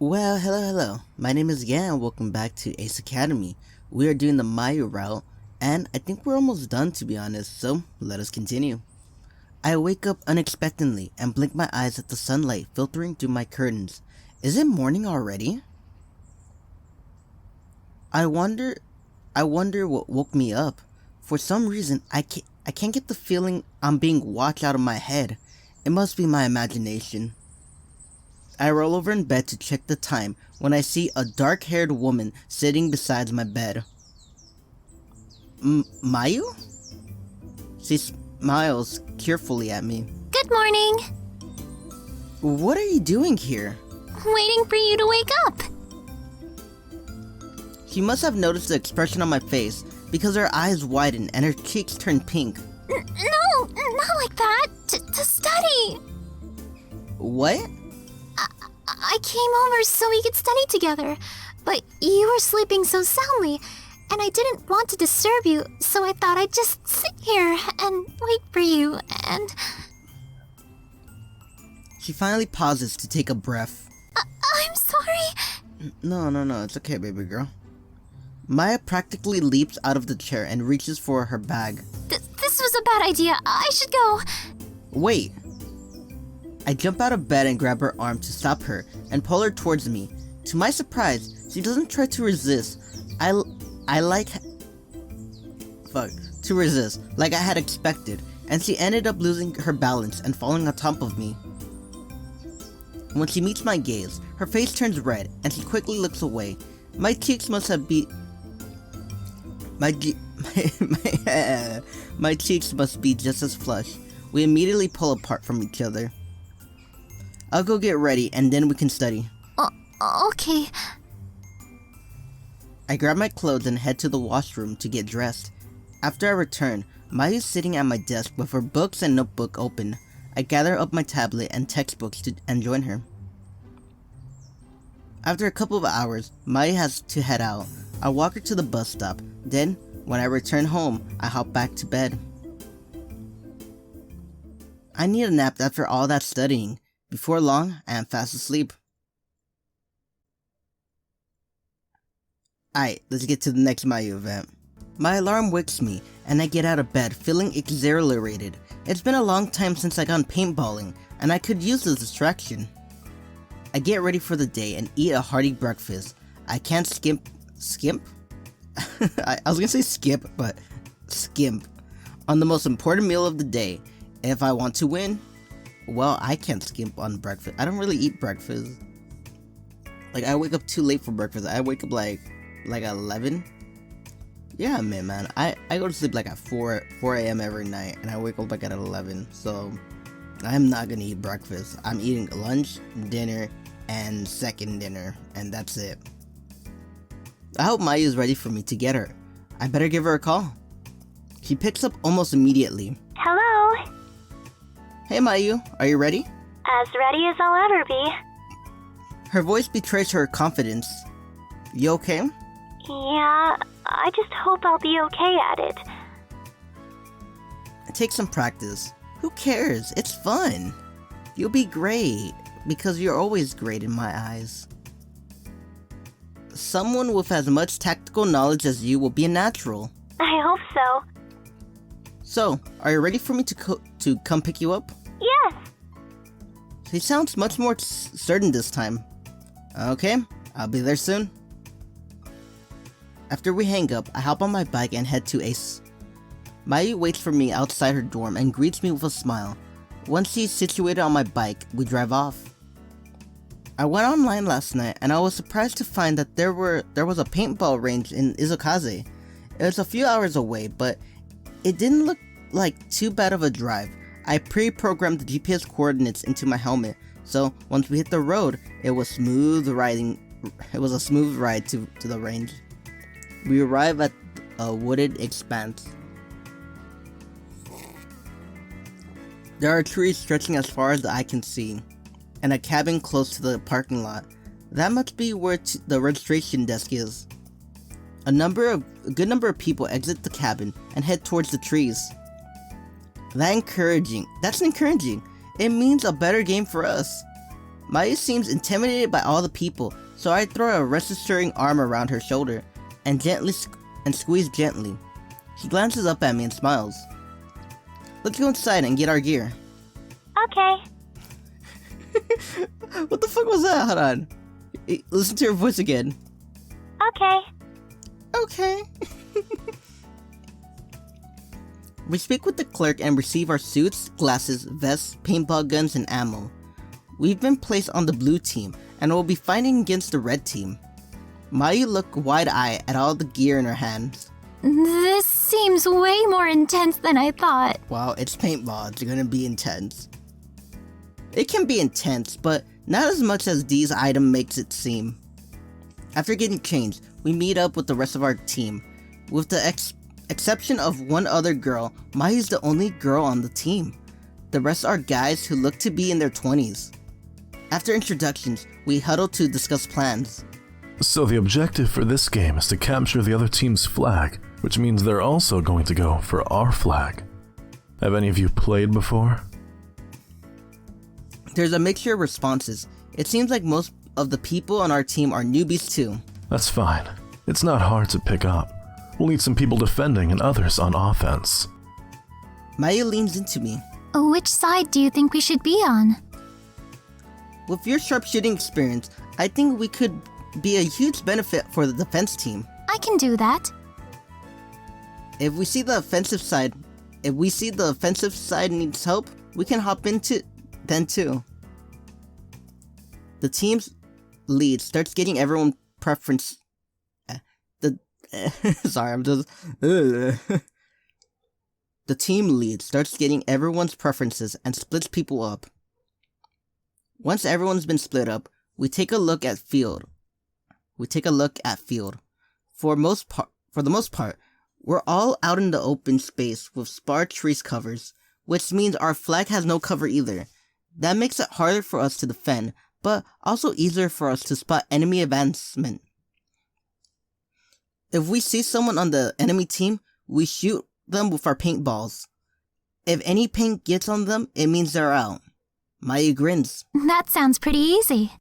Well, hello. My name is Yan and welcome back to Ace Academy. We are doing the Mayu route, and I think we're almost done to be honest, so let us continue. I wake up unexpectedly and blink my eyes at the sunlight filtering through my curtains. Is it morning already? I wonder what woke me up. For some reason, I can't get the feeling I'm being watched out of my head. It must be my imagination. I roll over in bed to check the time when I see a dark-haired woman sitting beside my bed. Mayu? She smiles cheerfully at me. Good morning. What are you doing here? Waiting for you to wake up. She must have noticed the expression on my face because her eyes widen and her cheeks turn pink. No, not like that. To study. What? I came over so we could study together, but you were sleeping so soundly, and I didn't want to disturb you, so I thought I'd just sit here and wait for you, and... She finally pauses to take a breath. I'm sorry. No, it's okay, baby girl. Maya practically leaps out of the chair and reaches for her bag. This was a bad idea. I should go. Wait. I jump out of bed and grab her arm to stop her and pull her towards me. To my surprise, she doesn't try to resist. Resist, like I had expected, and she ended up losing her balance and falling on top of me. When she meets my gaze, her face turns red and she quickly looks away. My cheeks must be just as flushed. We immediately pull apart from each other. I'll go get ready and then we can study. Okay. I grab my clothes and head to the washroom to get dressed. After I return, Mayu's sitting at my desk with her books and notebook open. I gather up my tablet and textbooks and join her. After a couple of hours, Mayu has to head out. I walk her to the bus stop. Then, when I return home, I hop back to bed. I need a nap after all that studying. Before long, I am fast asleep. Alright, let's get to the next Mayu event. My alarm wakes me, and I get out of bed feeling exhilarated. It's been a long time since I gone paintballing, and I could use the distraction. I get ready for the day and eat a hearty breakfast. I can't skimp? I was gonna say skip, but skimp on the most important meal of the day. If I want to win, well, I can't skimp on breakfast. I don't really eat breakfast. Like, I wake up too late for breakfast. I wake up like 11. Yeah, man. I go to sleep like at 4 a.m. every night, and I wake up like at 11. So I'm not gonna eat breakfast. I'm eating lunch, dinner, and second dinner, and that's it. I hope Mayu is ready for me to get her. I better give her a call. She picks up almost immediately. Hello. Hey Mayu, are you ready? As ready as I'll ever be. Her voice betrays her confidence. You okay? Yeah, I just hope I'll be okay at it. Take some practice. Who cares? It's fun. You'll be great, because you're always great in my eyes. Someone with as much tactical knowledge as you will be a natural. I hope so. So, are you ready for me to come pick you up? Yes. She sounds much more certain this time. Okay, I'll be there soon. After we hang up, I hop on my bike and head to Ace. Mayu waits for me outside her dorm and greets me with a smile. Once she's situated on my bike, we drive off. I went online last night and I was surprised to find that there was a paintball range in Izukaze. It was a few hours away, but it didn't look like too bad of a drive. I pre-programmed the GPS coordinates into my helmet, so once we hit the road, it was a smooth ride to the range. We arrive at a wooded expanse. There are trees stretching as far as the eye can see, and a cabin close to the parking lot. That must be where the registration desk is. A good number of people exit the cabin and head towards the trees. That's encouraging. It means a better game for us. Mayu seems intimidated by all the people, so I throw a reassuring arm around her shoulder and squeeze gently. She glances up at me and smiles. Let's go inside and get our gear. Okay. What the fuck was that? Hold on. Listen to her voice again. Okay. Okay. We speak with the clerk and receive our suits, glasses, vests, paintball guns, and ammo. We've been placed on the blue team and will be fighting against the red team. Mayu looked wide-eyed at all the gear in her hands. This seems way more intense than I thought. Wow, it's paintball. It's gonna be intense. It can be intense, but not as much as Dee's item makes it seem. After getting changed, we meet up with the rest of our team. With the exception of one other girl, Mayu's the only girl on the team. The rest are guys who look to be in their 20s. After introductions, we huddle to discuss plans. So the objective for this game is to capture the other team's flag, which means they're also going to go for our flag. Have any of you played before? There's a mixture of responses. It seems like most of the people on our team are newbies too. That's fine. It's not hard to pick up. We'll need some people defending and others on offense. Mayu leans into me. Which side do you think we should be on? With your sharpshooting experience, I think we could be a huge benefit for the defense team. I can do that. If we see the offensive side needs help, we can hop into then too. The team's lead starts getting everyone's preference. The team lead starts getting everyone's preferences and splits people up. Once everyone's been split up, we take a look at field. For the most part, we're all out in the open space with sparse trees covers, which means our flag has no cover either. That makes it harder for us to defend, but also easier for us to spot enemy advancement. If we see someone on the enemy team, we shoot them with our paintballs. If any paint gets on them, it means they're out. Mayu grins. That sounds pretty easy.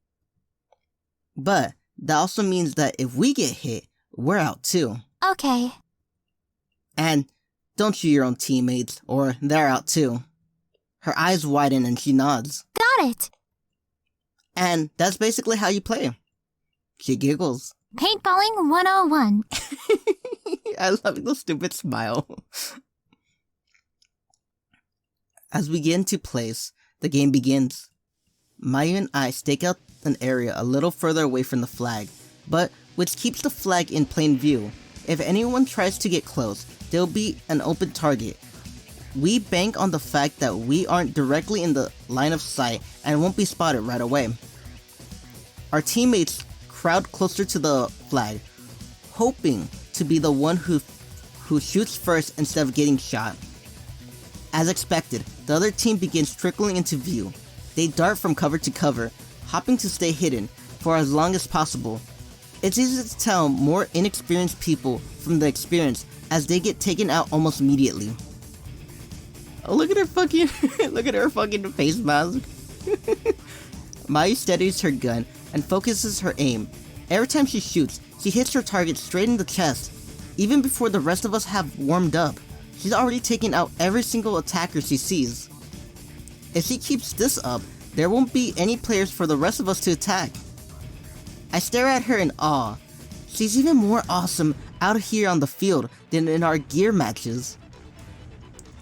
But that also means that if we get hit, we're out too. Okay. And don't shoot your own teammates, or they're out too. Her eyes widen and she nods. Got it. And that's basically how you play. She giggles. Paintballing 101. I love the stupid smile. As we get into place, the game begins. Mayu and I stake out an area a little further away from the flag, but which keeps the flag in plain view. If anyone tries to get close, there'll be an open target. We bank on the fact that we aren't directly in the line of sight and won't be spotted right away. Our teammates crowd closer to the flag, hoping to be the one who shoots first instead of getting shot. As expected, the other team begins trickling into view. They dart from cover to cover, hopping to stay hidden for as long as possible. It's easy to tell more inexperienced people from the experience as they get taken out almost immediately. Oh, look at her fucking face mask. Mayu steadies her gun and focuses her aim. Every time she shoots, she hits her target straight in the chest. Even before the rest of us have warmed up, she's already taken out every single attacker she sees. If she keeps this up, there won't be any players for the rest of us to attack. I stare at her in awe. She's even more awesome out here on the field than in our gear matches.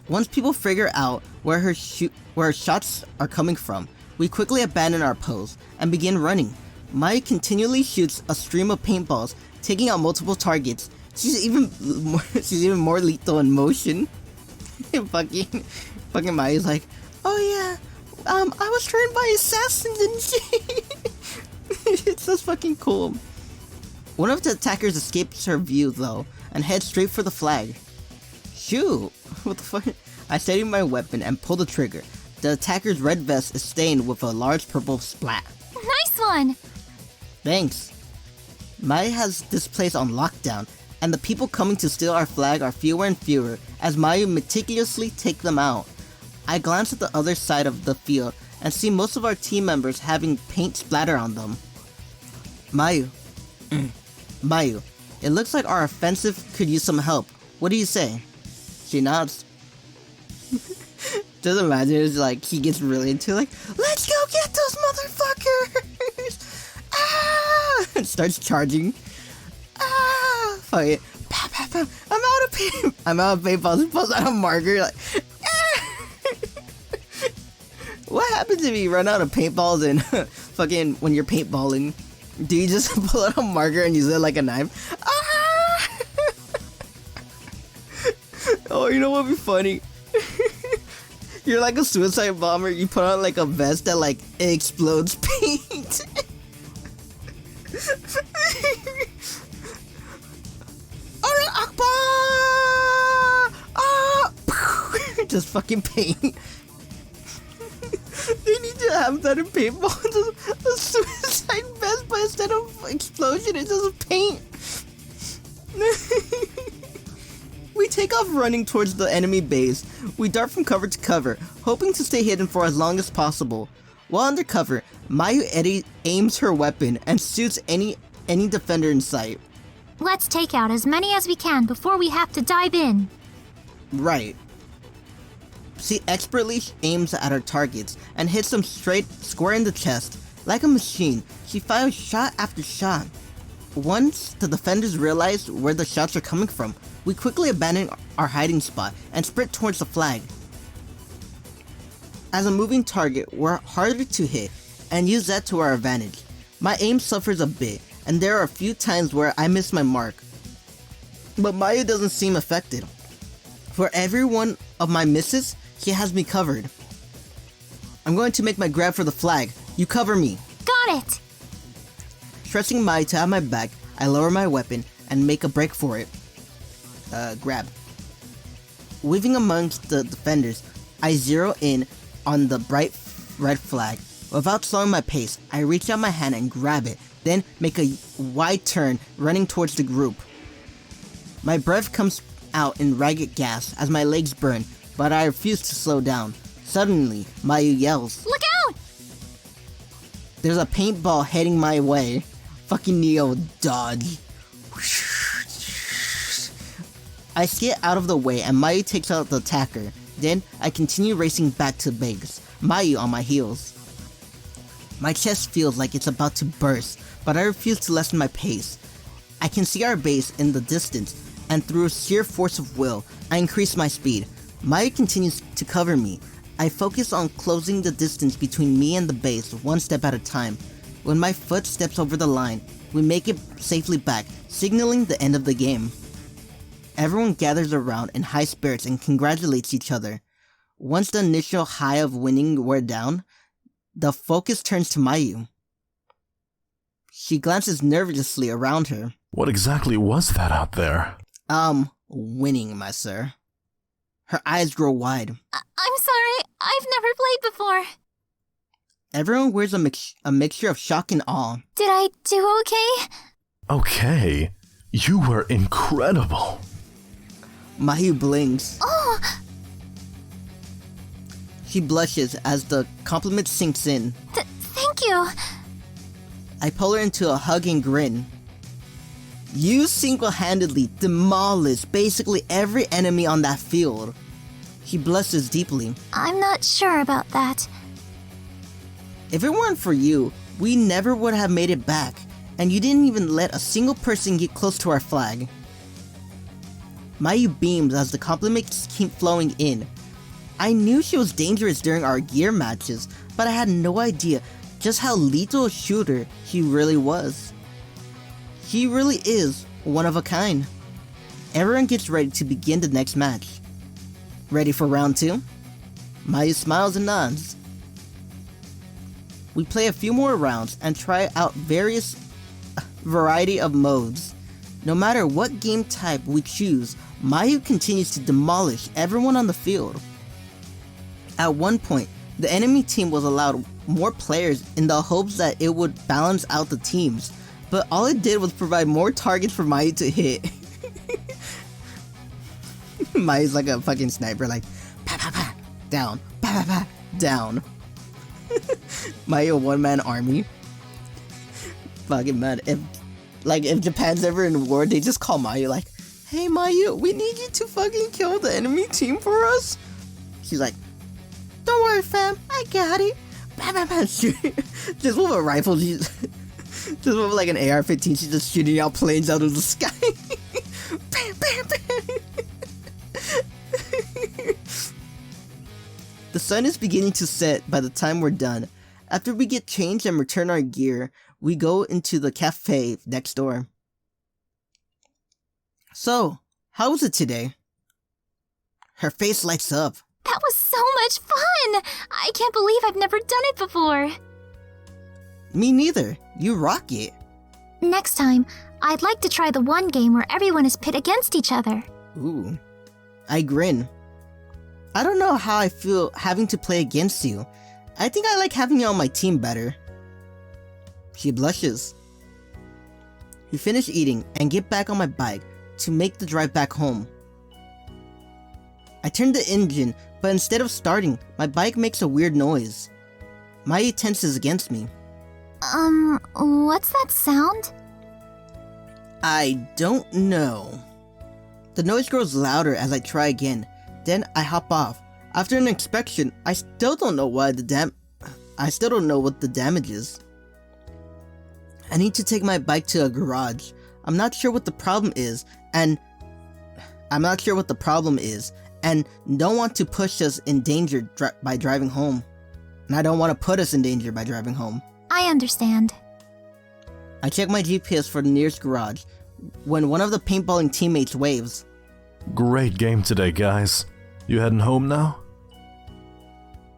Once people figure out where her shots are coming from, we quickly abandon our pose and begin running. Mayu continually shoots a stream of paintballs, taking out multiple targets. She's even more lethal in motion. fucking Mayu's like, oh yeah, I was trained by assassins and shit. It's just fucking cool. One of the attackers escapes her view though, and heads straight for the flag. Shoot! What the fuck? I steady my weapon and pull the trigger. The attacker's red vest is stained with a large purple splat. Nice one! Thanks. Mayu has this place on lockdown, and the people coming to steal our flag are fewer and fewer as Mayu meticulously take them out. I glance at the other side of the field and see most of our team members having paint splatter on them. Mayu. Mayu, it looks like our offensive could use some help. What do you say? She nods. Just imagine it's like he gets really into like, let's go get those motherfuckers! Ah! And starts charging. Ah! Fuck it. Pow, pow, pow. I'm out of paintballs. He pulls out a marker like, ah! What happens if you run out of paintballs and fucking when you're paintballing? Do you just pull out a marker and use it like a knife? Ah! Oh, you know what'd be funny? You're like a suicide bomber. You put on like a vest that like explodes paint. Alright, Akbar! Ah! Just fucking paint. They need to have that in paintball. Just a suicide vest, but instead of explosion, it's just paint. We take off running towards the enemy base. We dart from cover to cover, hoping to stay hidden for as long as possible. While under cover, Mayu aims her weapon and shoots any defender in sight. Let's take out as many as we can before we have to dive in. Right. She expertly aims at her targets and hits them straight square in the chest. Like a machine, she fires shot after shot. Once the defenders realize where the shots are coming from, we quickly abandon our hiding spot and sprint towards the flag. As a moving target, we're harder to hit and use that to our advantage. My aim suffers a bit, and there are a few times where I miss my mark. But Mayu doesn't seem affected. For every one of my misses, she has me covered. I'm going to make my grab for the flag. You cover me. Got it! Trusting Mayu to have my back, I lower my weapon and make a break for it. Grab. Weaving amongst the defenders, I zero in on the bright red flag. Without slowing my pace, I reach out my hand and grab it, then make a wide turn, running towards the group. My breath comes out in ragged gas as my legs burn, but I refuse to slow down. Suddenly, Mayu yells, Look out! There's a paintball heading my way. Fucking Neo, dodge. I skid out of the way and Mayu takes out the attacker. Then, I continue racing back to base, Mayu on my heels. My chest feels like it's about to burst, but I refuse to lessen my pace. I can see our base in the distance, and through sheer force of will, I increase my speed. Mayu continues to cover me. I focus on closing the distance between me and the base one step at a time. When my foot steps over the line, we make it safely back, signaling the end of the game. Everyone gathers around in high spirits and congratulates each other. Once the initial high of winning wore down, the focus turns to Mayu. She glances nervously around her. What exactly was that out there? Winning, my sir. Her eyes grow wide. I'm sorry, I've never played before. Everyone wears a mixture of shock and awe. Did I do okay? Okay, you were incredible. Mayu blinks. Oh! She blushes as the compliment sinks in. Thank you. I pull her into a hug and grin. You single-handedly demolished basically every enemy on that field. She blushes deeply. I'm not sure about that. If it weren't for you, we never would have made it back, and you didn't even let a single person get close to our flag. Mayu beams as the compliments keep flowing in. I knew she was dangerous during our gear matches, but I had no idea just how lethal a shooter she really was. She really is one of a kind. Everyone gets ready to begin the next match. Ready for round 2? Mayu smiles and nods. We play a few more rounds and try out various variety of modes. No matter what game type we choose, Mayu continues to demolish everyone on the field. At one point, the enemy team was allowed more players in the hopes that it would balance out the teams, but all it did was provide more targets for Mayu to hit. Mayu's like a fucking sniper, like, pa pa pa, down, pa pa pa, down. Mayu one-man army. Fucking man. If Japan's ever in war, they just call Mayu like, hey Mayu, we need you to fucking kill the enemy team for us. She's like, don't worry fam, I got it. Bam, bam, bam. Just with a rifle, just with like an AR-15, she's just shooting out planes out of the sky. Bam, bam, bam. The sun is beginning to set by the time we're done. After we get changed and return our gear, we go into the cafe next door. So, how was it today? Her face lights up. That was so much fun! I can't believe I've never done it before. Me neither. You rock it. Next time, I'd like to try the one game where everyone is pit against each other. Ooh. I grin. I don't know how I feel having to play against you. I think I like having you on my team better. She blushes. We finish eating and get back on my bike to make the drive back home. I turn the engine, but instead of starting, my bike makes a weird noise. Mayu tenses against me. What's that sound? I don't know. The noise grows louder as I try again. Then I hop off. After an inspection, I still don't know what the damage is. I need to take my bike to a garage. I'm not sure what the problem is, and don't want to push us in danger by driving home. And I don't want to put us in danger by driving home. I understand. I check my GPS for the nearest garage when one of the paintballing teammates waves. Great game today, guys. You heading home now?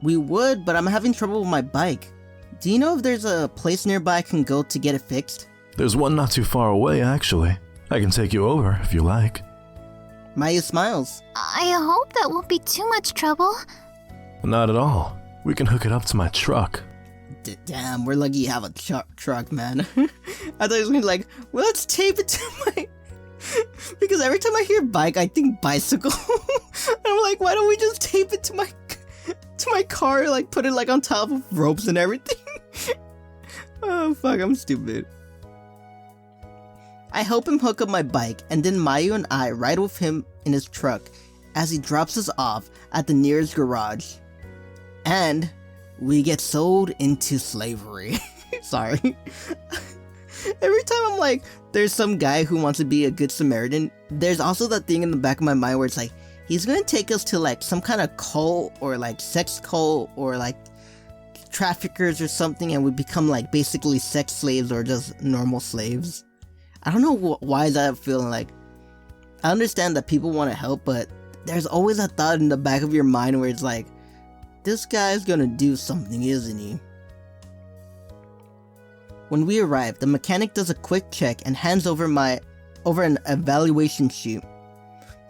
We would, but I'm having trouble with my bike. Do you know if there's a place nearby I can go to get it fixed? There's one not too far away, actually. I can take you over if you like. Mayu smiles. I hope that won't be too much trouble. Not at all. We can hook it up to my truck. Damn, we're lucky you have a truck, man. I thought it was gonna be like, well, let's tape it to my... Because every time I hear bike, I think bicycle. And I'm like, why don't we just tape it to my car, like put it like on top of ropes and everything? Oh fuck, I'm stupid. I help him hook up my bike, and then Mayu and I ride with him in his truck as he drops us off at the nearest garage. And we get sold into slavery. Sorry. Every time I'm like, there's some guy who wants to be a good Samaritan, there's also that thing in the back of my mind where it's like, he's gonna take us to like some kind of cult or like sex cult or like traffickers or something, and we become like basically sex slaves or just normal slaves. I don't know why is that feeling like. I understand that people want to help, but there's always a thought in the back of your mind where it's like, this guy's gonna do something, isn't he? When we arrive, the mechanic does a quick check and hands over an evaluation sheet.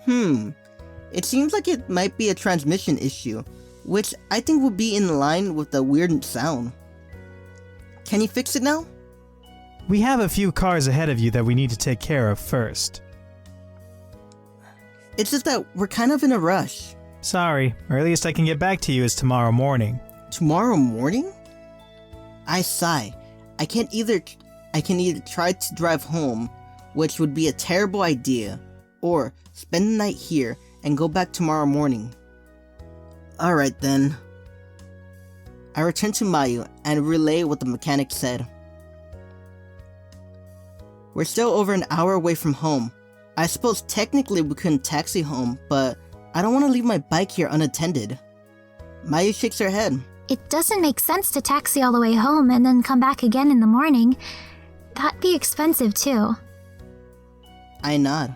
It seems like it might be a transmission issue, which I think would be in line with the weird sound. Can you fix it now? We have a few cars ahead of you that we need to take care of first. It's just that we're kind of in a rush. Sorry, earliest I can get back to you is tomorrow morning. Tomorrow morning? I sigh. I can either try to drive home, which would be a terrible idea, or spend the night here and go back tomorrow morning. Alright then. I return to Mayu and relay what the mechanic said. We're still over an hour away from home. I suppose technically we couldn't taxi home, but I don't want to leave my bike here unattended. Mayu shakes her head. It doesn't make sense to taxi all the way home and then come back again in the morning. That'd be expensive too. I nod.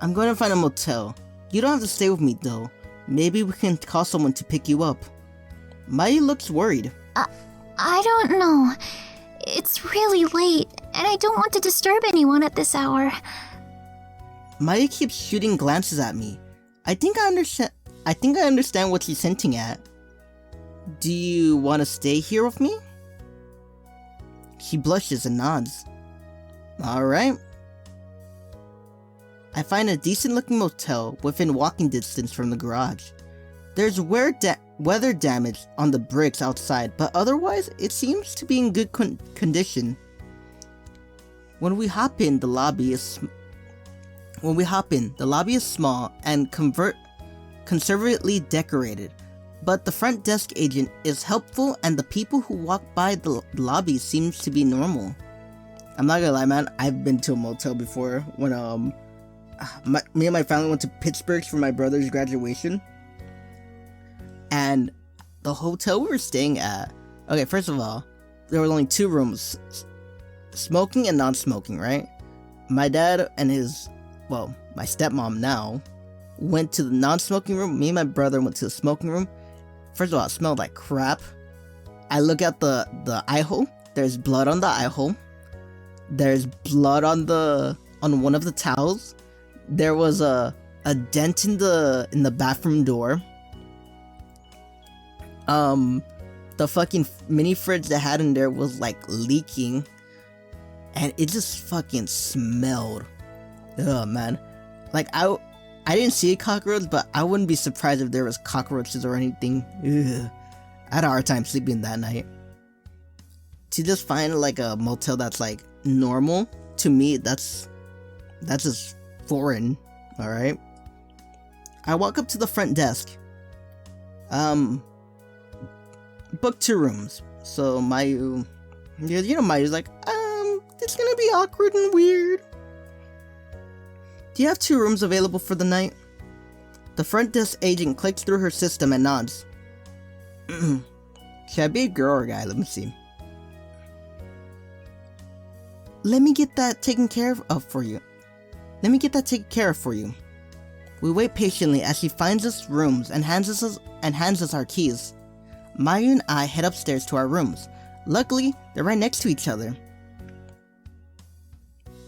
I'm going to find a motel. You don't have to stay with me though. Maybe we can call someone to pick you up. Mayu looks worried. I don't know. It's really late, and I don't want to disturb anyone at this hour. Mayu keeps shooting glances at me. I think I understand what she's hinting at. Do you want to stay here with me? She blushes and nods. Alright. I find a decent looking motel within walking distance from the garage. There's rare weather damage on the bricks outside, but otherwise it seems to be in good condition. When we hop in, the lobby is small and conservatively decorated, but the front desk agent is helpful and the people who walk by the lobby seems to be normal. I'm not gonna lie, man, I've been to a motel before when me and my family went to Pittsburgh for my brother's graduation. And the hotel we were staying at, okay, first of all, there were only 2 rooms, smoking and non-smoking, right? My dad and my stepmom now, went to the non-smoking room. Me and my brother went to the smoking room. First of all, it smelled like crap. I look at the eye hole. There's blood on the eye hole. There's blood on one of the towels. There was a dent in the bathroom door. The fucking mini fridge they had in there was like leaking, and it just fucking smelled. Ugh, man. Like I didn't see a cockroach, but I wouldn't be surprised if there was cockroaches or anything. Ugh. I had a hard time sleeping that night. To just find like a motel that's like normal, to me, that's just foreign. All right. I walk up to the front desk. Booked 2 rooms. So Mayu, Mayu's like, it's gonna be awkward and weird. Do you have 2 rooms available for the night? The front desk agent clicks through her system and nods. Should I be a girl or a guy? Let me see. Let me get that taken care of for you. We wait patiently as she finds us rooms and hands us our keys. Mayu and I head upstairs to our rooms. Luckily, they're right next to each other.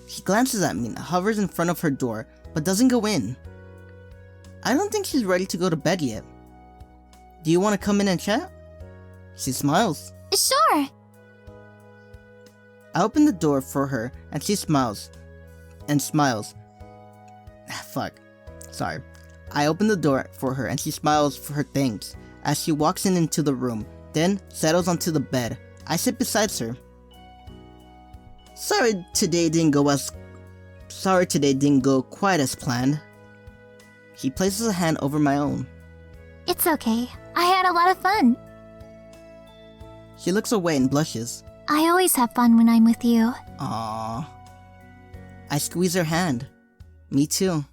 She glances at me and hovers in front of her door, but doesn't go in. I don't think she's ready to go to bed yet. Do you want to come in and chat? She smiles. Sure. I open the door for her and she smiles. Fuck. Sorry. I open the door for her and she smiles for her thanks as she walks into the room, then settles onto the bed. I sit beside her. Sorry today didn't go quite as planned. She places a hand over my own. It's okay. I had a lot of fun. She looks away and blushes. I always have fun when I'm with you. Aww. I squeeze her hand. Me too.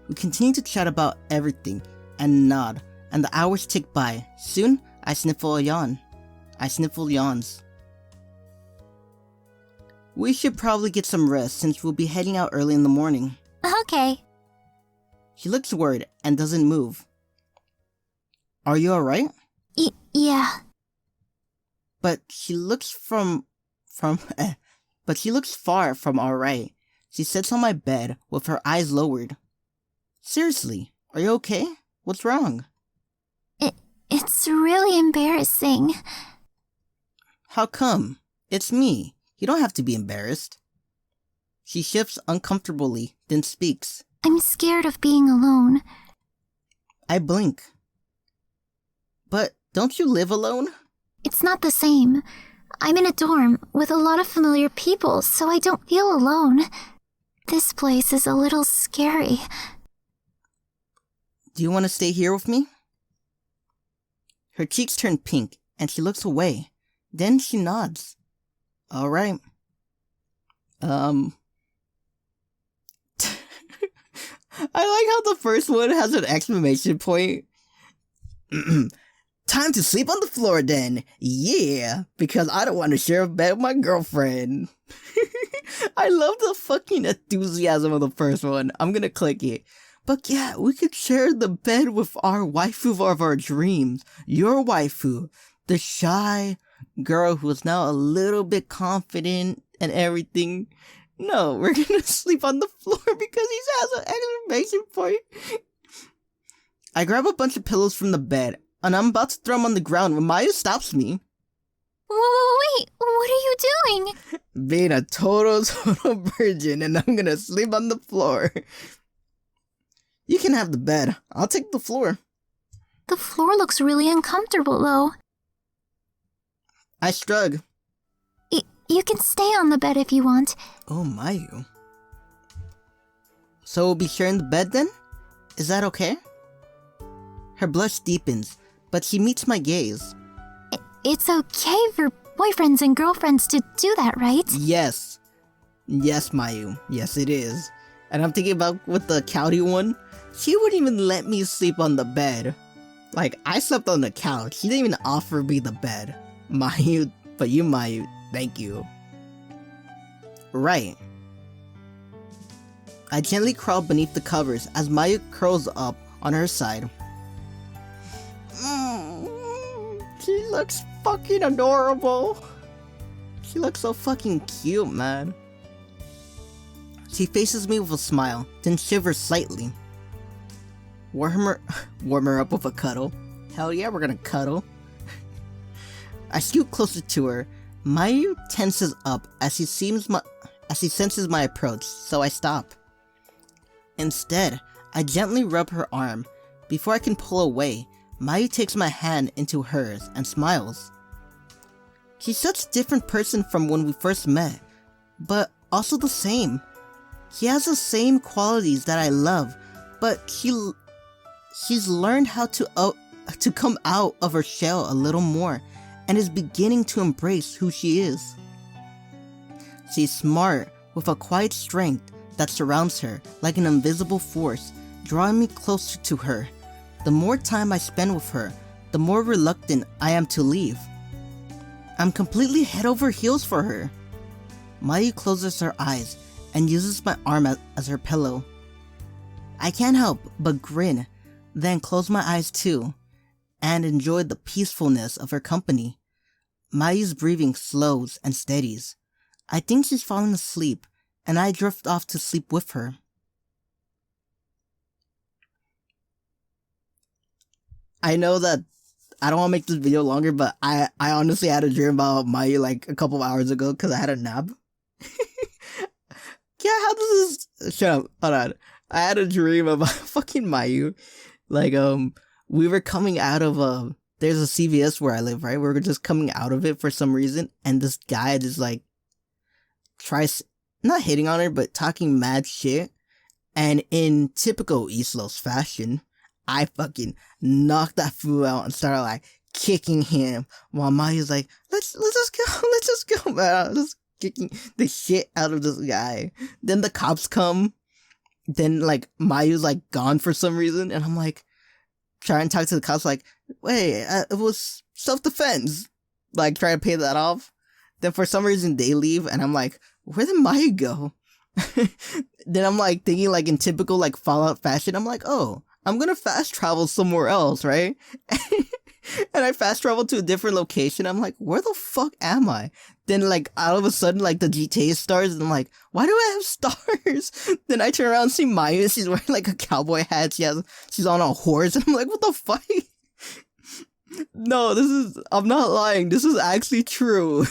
We continue to chat about everything and nod, and the hours tick by. Soon, I sniffle yawns. We should probably get some rest since we'll be heading out early in the morning. Okay. She looks worried and doesn't move. Are you alright? Yeah. But she looks far from alright. She sits on my bed with her eyes lowered. Seriously, are you okay? What's wrong? It's really embarrassing. How come? It's me. You don't have to be embarrassed. She shifts uncomfortably, then speaks. I'm scared of being alone. I blink. But don't you live alone? It's not the same. I'm in a dorm with a lot of familiar people, so I don't feel alone. This place is a little scary. Do you want to stay here with me? Her cheeks turn pink, and she looks away. Then she nods. All right. I like how the first one has an exclamation point. Time to sleep on the floor then. Yeah, because I don't want to share a bed with my girlfriend. I love the fucking enthusiasm of the first one. I'm gonna click it. But yeah, we could share the bed with our waifu of our dreams. Your waifu. The shy girl who is now a little bit confident and everything. No, we're gonna sleep on the floor because he has an exclamation point. I grab a bunch of pillows from the bed, and I'm about to throw them on the ground when Mayu stops me. Wait, what are you doing? Being a total virgin, and I'm gonna sleep on the floor. You can have the bed. I'll take the floor. The floor looks really uncomfortable, though. I shrug. You can stay on the bed if you want. Oh, Mayu. So we'll be sharing the bed then? Is that okay? Her blush deepens, but she meets my gaze. It's okay for boyfriends and girlfriends to do that, right? Yes. Yes, Mayu. Yes, it is. And I'm thinking about with the Cowdy one, she wouldn't even let me sleep on the bed. Like, I slept on the couch. She didn't even offer me the bed. Mayu, but you, Mayu, thank you. Right. I gently crawl beneath the covers as Mayu curls up on her side. She looks fucking adorable. She looks so fucking cute, man. She faces me with a smile, then shivers slightly. Warm her up with a cuddle. Hell yeah, we're gonna cuddle. I scoot closer to her. Mayu tenses up as she senses my approach, so I stop. Instead, I gently rub her arm. Before I can pull away, Mayu takes my hand into hers and smiles. She's such a different person from when we first met, but also the same. She has the same qualities that I love, but she's learned how to come out of her shell a little more and is beginning to embrace who she is. She's smart with a quiet strength that surrounds her like an invisible force, drawing me closer to her. The more time I spend with her, the more reluctant I am to leave. I'm completely head over heels for her. Mayu closes her eyes and uses my arm as her pillow. I can't help but grin, then close my eyes too, and enjoy the peacefulness of her company. Mayu's breathing slows and steadies. I think she's falling asleep, and I drift off to sleep with her. I know that I don't want to make this video longer, but I honestly had a dream about Mayu like a couple of hours ago because I had a nap. Yeah, how does this... Shut up, hold on. I had a dream about fucking Mayu. Like, we were coming out of, there's a CVS where I live, right? We were just coming out of it for some reason, and this guy just, like, tries, not hitting on her, but talking mad shit. And in typical Islos fashion, I fucking knocked that fool out and started, like, kicking him, while Mayu's like, let's just go, man. Just kicking the shit out of this guy. Then the cops come. Then, like, Mayu's, like, gone for some reason. And I'm, like, trying to talk to the cops, like, wait, it was self-defense. Like, trying to pay that off. Then for some reason, they leave. And I'm, like, where did Mayu go? Then I'm, like, thinking, like, in typical, like, Fallout fashion. I'm, like, oh, I'm gonna fast travel somewhere else, right? And I fast travel to a different location. I'm like, where the fuck am I? Then, like, all of a sudden, like, the GTA stars, and I'm like, why do I have stars? Then I turn around and see Mayu, and she's wearing, like, a cowboy hat. She's on a horse, and I'm like, what the fuck? No, I'm not lying. This is actually true.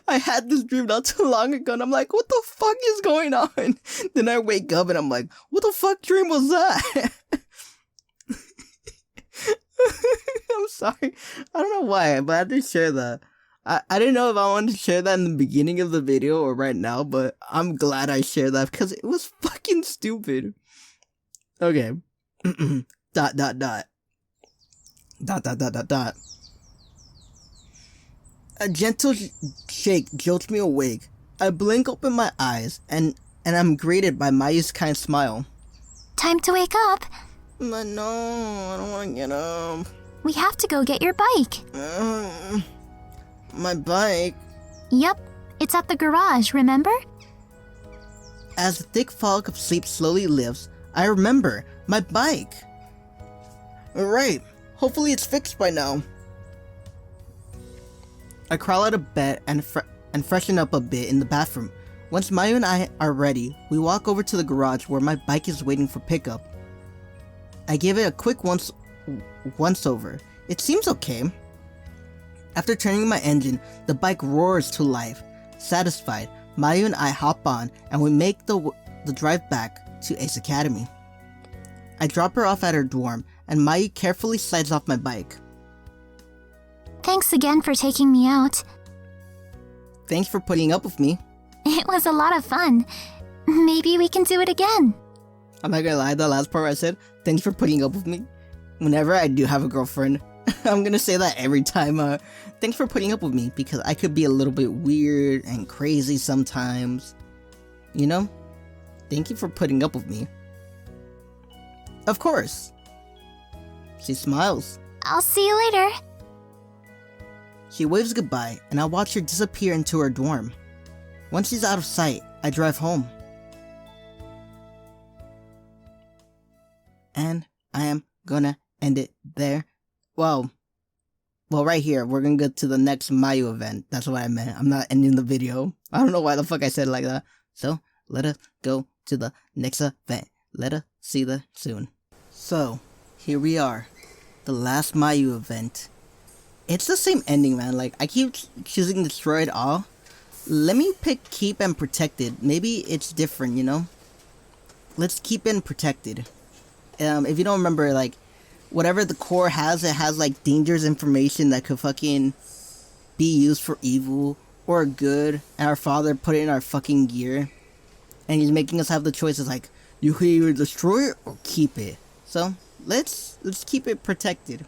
I had this dream not too long ago, and I'm like, what the fuck is going on? Then I wake up, and I'm like, what the fuck dream was that? I'm sorry. I don't know why, but I had to share that. I didn't know if I wanted to share that in the beginning of the video or right now, but I'm glad I shared that because it was fucking stupid. Okay. ... A gentle shake jolts me awake. I blink open my eyes and I'm greeted by Mayu's kind smile. Time to wake up. No, I don't want to get up. We have to go get your bike. My bike? Yup, it's at the garage, remember? As the thick fog of sleep slowly lifts, I remember my bike. Alright, hopefully it's fixed by now. I crawl out of bed and freshen up a bit in the bathroom. Once Mayu and I are ready, we walk over to the garage where my bike is waiting for pickup. I give it a quick once over. It seems okay. After turning my engine, the bike roars to life. Satisfied, Mayu and I hop on and we make the drive back to Ace Academy. I drop her off at her dorm and Mayu carefully slides off my bike. Thanks again for taking me out. Thanks for putting up with me. It was a lot of fun. Maybe we can do it again. I'm not gonna lie, the last part where I said, thanks for putting up with me. Whenever I do have a girlfriend, I'm gonna say that every time. Thanks for putting up with me, because I could be a little bit weird and crazy sometimes. You know? Thank you for putting up with me. Of course. She smiles. I'll see you later. She waves goodbye, and I watch her disappear into her dorm. Once she's out of sight, I drive home. And I am gonna end it there. Well, right here, we're gonna go to the next Mayu event. That's what I meant. I'm not ending the video. I don't know why the fuck I said it like that. So, let us go to the next event. Let us see that soon. So, here we are. The last Mayu event. It's the same ending, man. Like, I keep choosing Destroy It All. Let me pick Keep and Protected. Maybe it's different, you know? Let's Keep and Protected. If you don't remember, like, whatever the core has, it has, like, dangerous information that could fucking be used for evil or good. And our father put it in our fucking gear. And he's making us have the choices, like, you can either destroy it or keep it. So, let's keep it protected.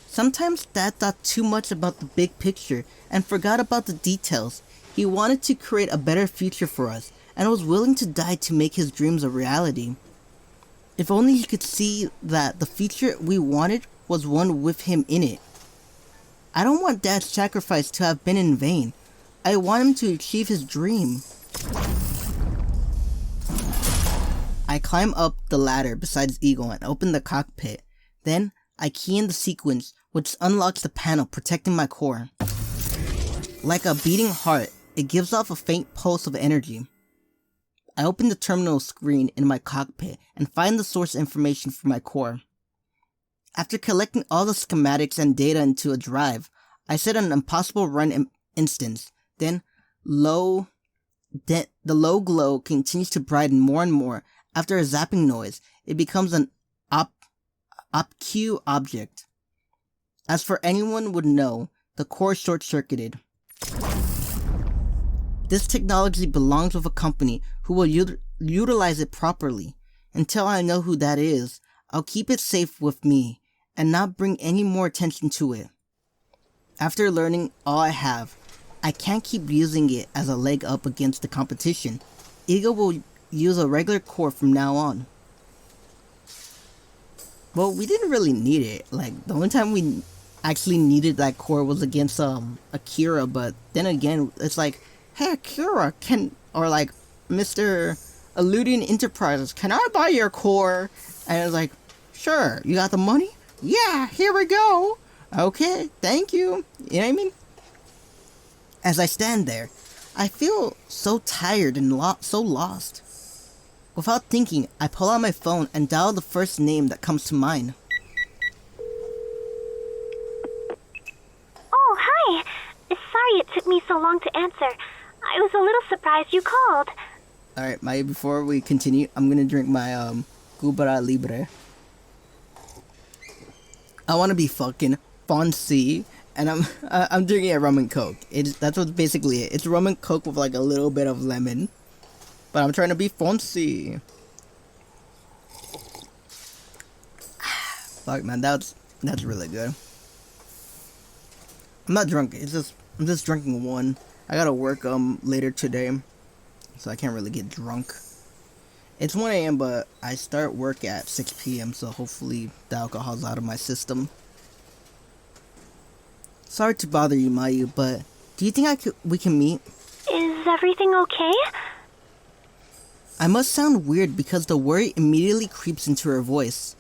Sometimes Dad thought too much about the big picture and forgot about the details. He wanted to create a better future for us and was willing to die to make his dreams a reality. If only he could see that the future we wanted was one with him in it. I don't want Dad's sacrifice to have been in vain. I want him to achieve his dream. I climb up the ladder beside Eagle and open the cockpit. Then, I key in the sequence, which unlocks the panel protecting my core. Like a beating heart, it gives off a faint pulse of energy. I open the terminal screen in my cockpit and find the source information for my core. After collecting all the schematics and data into a drive, I set an impossible run instance. Then, the low glow continues to brighten more and more. After a zapping noise, it becomes an OpQ object. As for anyone would know, the core short-circuited. This technology belongs with a company who will utilize it properly. Until I know who that is, I'll keep it safe with me and not bring any more attention to it. After learning all I have, I can't keep using it as a leg up against the competition. Eagle will use a regular core from now on. Well, we didn't really need it. Like, the only time we actually needed that core was against Akira, but then again, it's like, hey Akira, or like Mr. Eludian Enterprises, can I buy your core? And it's like, sure, you got the money? Yeah, here we go. Okay, thank you. You know what I mean? As I stand there, I feel so tired and so lost. Without thinking, I pull out my phone and dial the first name that comes to mind. Oh, hi. Sorry it took me so long to answer. I was a little surprised you called. Alright, Mayu, before we continue, I'm gonna drink my, Gubara Libre. I wanna be fucking fancy, and I'm drinking a rum and coke. That's what's basically it. It's rum and coke with like a little bit of lemon. But I'm trying to be fancy. Fuck, man, that's really good. I'm not drunk. I'm just drinking one. I gotta work later today, so I can't really get drunk. It's 1 a.m. but I start work at 6 p.m. so hopefully the alcohol's out of my system. Sorry to bother you, Mayu, but do you think we can meet? Is everything okay? I must sound weird because the worry immediately creeps into her voice.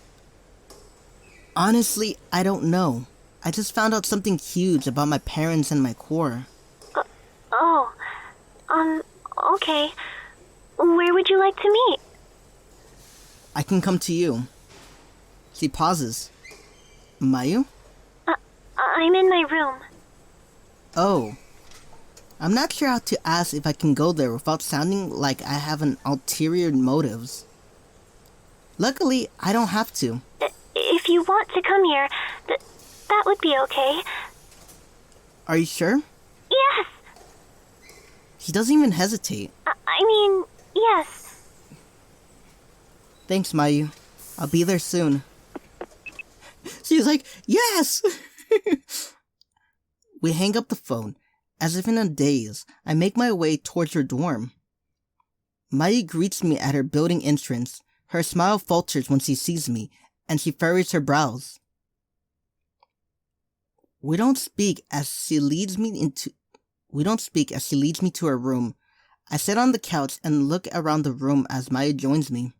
Honestly, I don't know. I just found out something huge about my parents and my core. Okay. Where would you like to meet? I can come to you. She pauses. Mayu? I'm in my room. Oh. I'm not sure how to ask if I can go there without sounding like I have an ulterior motives. Luckily, I don't have to. If you want to come here, that would be okay. Are you sure? Yes! He doesn't even hesitate. I mean, yes. Thanks, Mayu. I'll be there soon. She's like, yes! We hang up the phone. As if in a daze, I make my way towards her dorm. Mayu greets me at her building entrance. Her smile falters when she sees me, and she furrows her brows. We don't speak as she leads me to her room. I sit on the couch and look around the room as Mayu joins me.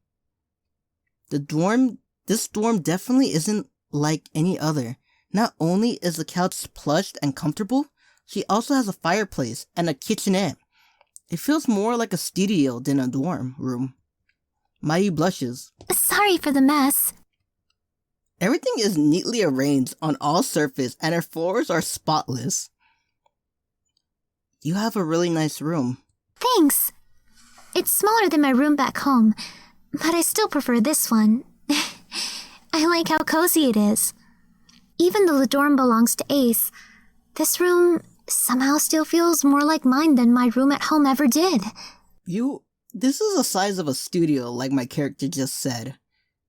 This dorm definitely isn't like any other. Not only is the couch plush and comfortable, she also has a fireplace and a kitchenette. It feels more like a studio than a dorm room. Mayu blushes. Sorry for the mess. Everything is neatly arranged on all surfaces and her floors are spotless. You have a really nice room. Thanks. It's smaller than my room back home, but I still prefer this one. I like how cozy it is. Even though the dorm belongs to Ace, this room somehow still feels more like mine than my room at home ever did. This is the size of a studio, like my character just said.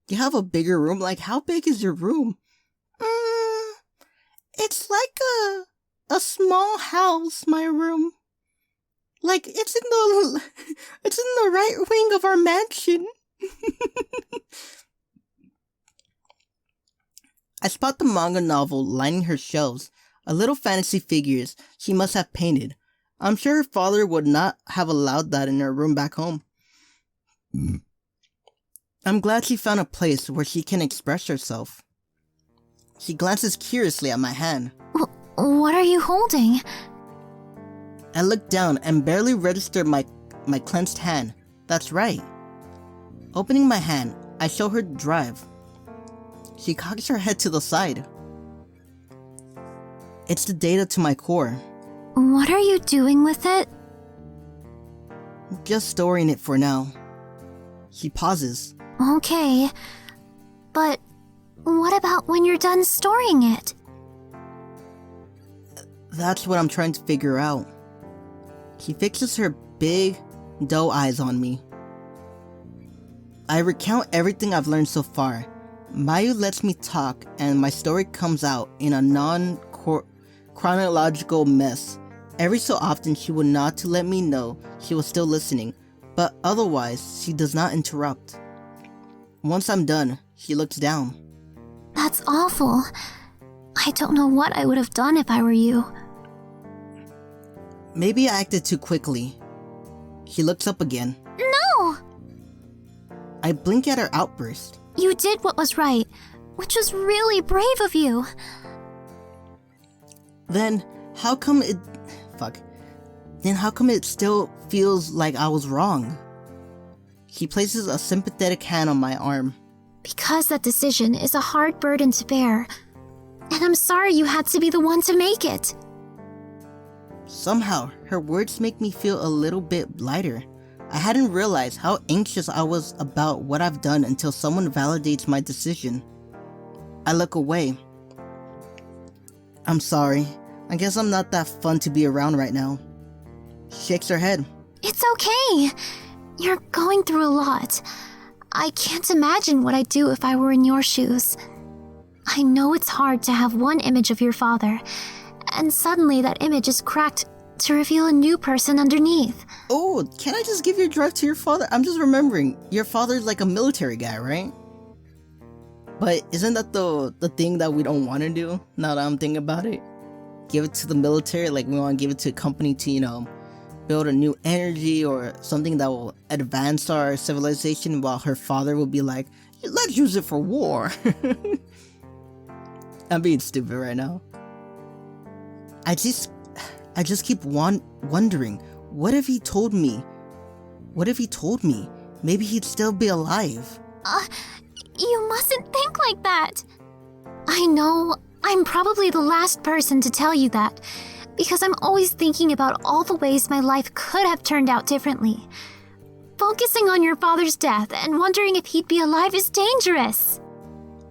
You have a bigger room? Like, how big is your room? It's like a small house, my room. Like, it's in the right wing of our mansion. I spot the manga novel lining her shelves, a little fantasy figures she must have painted. I'm sure her father would not have allowed that in her room back home. I'm glad she found a place where she can express herself. She glances curiously at my hand. What are you holding? I look down and barely register my clenched hand. That's right. Opening my hand, I show her the drive. She cocks her head to the side. It's the data to my core. What are you doing with it? Just storing it for now. She pauses. Okay, but what about when you're done storing it? That's what I'm trying to figure out. She fixes her big, doe eyes on me. I recount everything I've learned so far. Mayu lets me talk and my story comes out in a non-chronological mess. Every so often she would nod to let me know she was still listening, but otherwise she does not interrupt. Once I'm done, she looks down. That's awful. I don't know what I would have done if I were you. Maybe I acted too quickly. She looks up again. No! I blink at her outburst. You did what was right, which was really brave of you. Then how come it still feels like I was wrong? She places a sympathetic hand on my arm. Because that decision is a hard burden to bear. And I'm sorry you had to be the one to make it. Somehow, her words make me feel a little bit lighter. I hadn't realized how anxious I was about what I've done until someone validates my decision. I look away. I'm sorry. I guess I'm not that fun to be around right now. She shakes her head. It's okay. You're going through a lot. I can't imagine what I'd do if I were in your shoes. I know it's hard to have one image of your father, and suddenly that image is cracked to reveal a new person underneath. Oh, can I just give your drive to your father? I'm just remembering, your father's like a military guy, right? But isn't that the thing that we don't want to do, now that I'm thinking about it? Give it to the military, like we want to give it to a company to, build a new energy or something that will advance our civilization, while her father will be like, let's use it for war. I'm being stupid right now. I just keep wondering, what if he told me? What if he told me? Maybe he'd still be alive. You mustn't think like that. I know I'm probably the last person to tell you that, because I'm always thinking about all the ways my life could have turned out differently. Focusing on your father's death and wondering if he'd be alive is dangerous.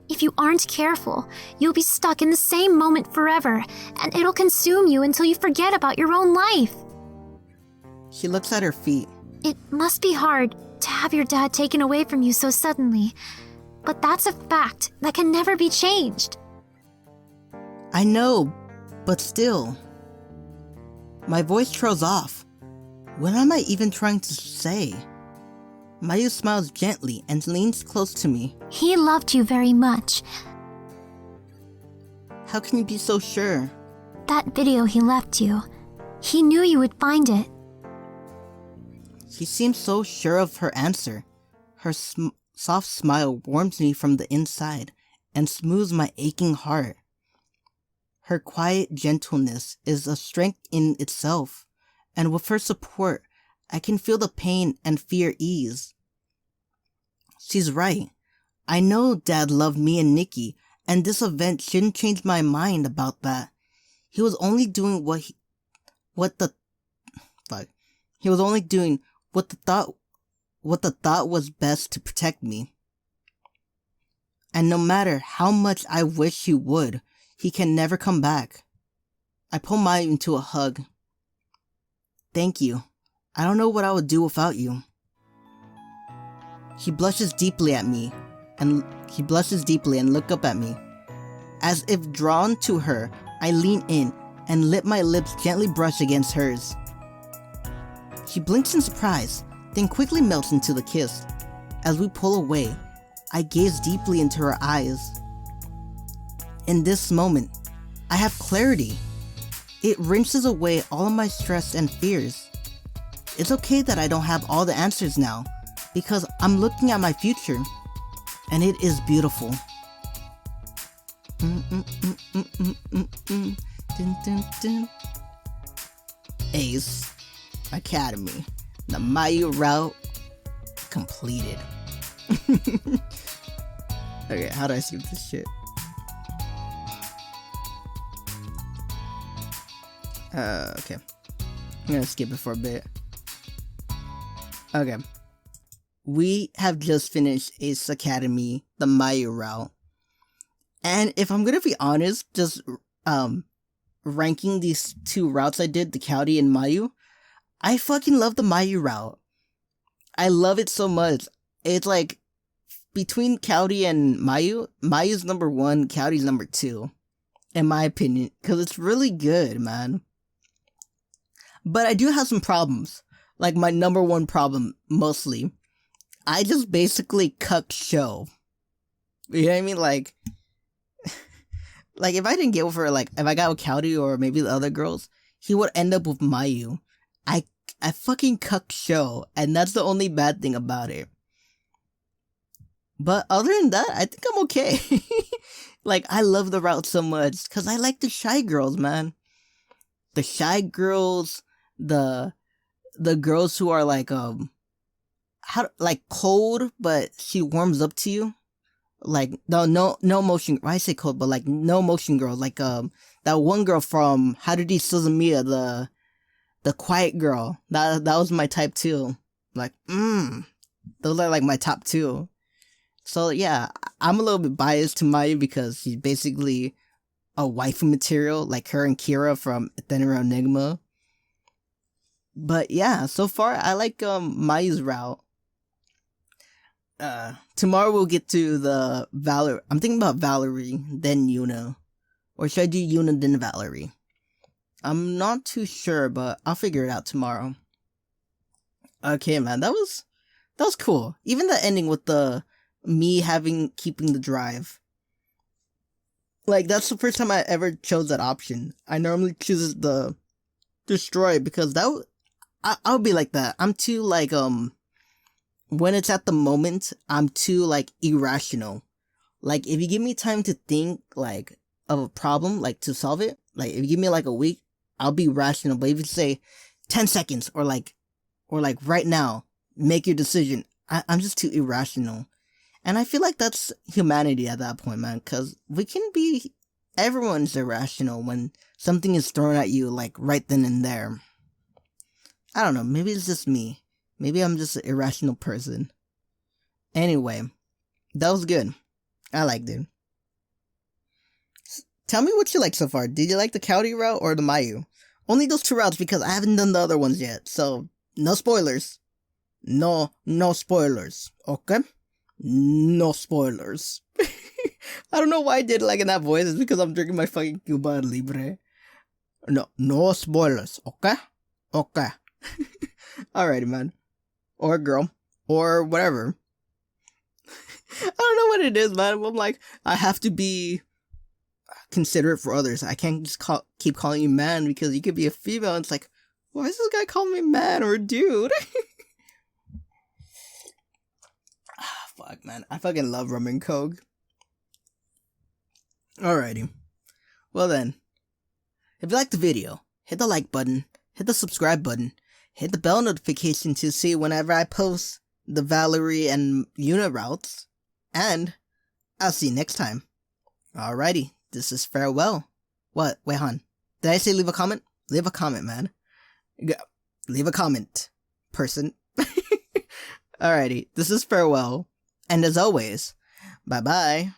If you aren't careful, you'll be stuck in the same moment forever, and it'll consume you until you forget about your own life. She looks at her feet. It must be hard to have your dad taken away from you so suddenly, but that's a fact that can never be changed. I know, but still. My voice trails off. What am I even trying to say? Mayu smiles gently and leans close to me. He loved you very much. How can you be so sure? That video he left you, he knew you would find it. She seems so sure of her answer. Her soft smile warms me from the inside and smooths my aching heart. Her quiet gentleness is a strength in itself, and with her support, I can feel the pain and fear ease. She's right. I know Dad loved me and Nikki, and this event shouldn't change my mind about that. He was only doing what the thought was best to protect me. And no matter how much I wish he would, he can never come back. I pull Mayu into a hug. Thank you. I don't know what I would do without you. She blushes deeply and look up at me. As if drawn to her, I lean in and let my lips gently brush against hers. She blinks in surprise, then quickly melts into the kiss. As we pull away, I gaze deeply into her eyes. In this moment, I have clarity. It rinses away all of my stress and fears. It's okay that I don't have all the answers now, because I'm looking at my future, and it is beautiful. Ace Academy. The Mayu route completed. Okay, how do I skip this shit? Okay. I'm gonna skip it for a bit. Okay. We have just finished Ace Academy, the Mayu route. And if I'm gonna be honest, just ranking these two routes I did, the County and Mayu, I fucking love the Mayu route. I love it so much. It's like, between County and Mayu, Mayu's number 1, County's number 2, in my opinion, because it's really good, man. But I do have some problems. Like, my number 1 problem, mostly, I just basically cucked Sho. You know what I mean? Like, if I didn't get with her, like, if I got with County or maybe the other girls, he would end up with Mayu. I fucking cucked Sho, and that's the only bad thing about it. But other than that, I think I'm okay. Like, I love the route so much, because I like the shy girls, man. The shy girls, the girls who are like, cold, but she warms up to you. Like, no motion, I say cold, but like, no motion girls. Like, that one girl from Haruhi Suzumiya, the quiet girl. That was my type too. Like, those are like my top 2. So yeah, I'm a little bit biased to Mayu because she's basically a waifu material, like her and Kira from Cenorobotics Enigma. But yeah, so far I like Mayu's route. Tomorrow we'll get to the Valerie. I'm thinking about Valerie, then Yuna. Or should I do Yuna, then Valerie? I'm not too sure, but I'll figure it out tomorrow. Okay, man, that was cool. Even the ending with me keeping the drive. Like, that's the first time I ever chose that option. I normally choose the destroy because I'll be like that. I'm too like, when it's at the moment, I'm too like irrational. Like, if you give me time to think like of a problem, like to solve it, like if you give me like a week, I'll be rational. But if you say 10 seconds or like right now, make your decision, I'm just too irrational. And I feel like that's humanity at that point, man, because everyone's irrational when something is thrown at you, like, right then and there. I don't know, maybe it's just me. Maybe I'm just an irrational person. Anyway, that was good. I liked it. Tell me what you like so far. Did you like the county route or the Mayu? Only those 2 routes because I haven't done the other ones yet. So, no spoilers. No spoilers. Okay? No spoilers. I don't know why I did it like in that voice. It's because I'm drinking my fucking Cuba Libre. No spoilers. Okay? Okay. Alrighty, man. Or girl. Or whatever. I don't know what it is, man. I'm like, I have to be considerate for others. I can't just keep calling you man because you could be a female. And it's like, why is this guy calling me man or dude? Fuck, man. I fucking love rum and coke. Alrighty. Well then, if you liked the video, hit the like button, hit the subscribe button, hit the bell notification to see whenever I post the Valerie and Yuna routes, and I'll see you next time. Alrighty, this is farewell. What? Wait, hon. Did I say leave a comment? Leave a comment, man. Leave a comment, person. Alrighty, this is farewell. And as always, bye-bye.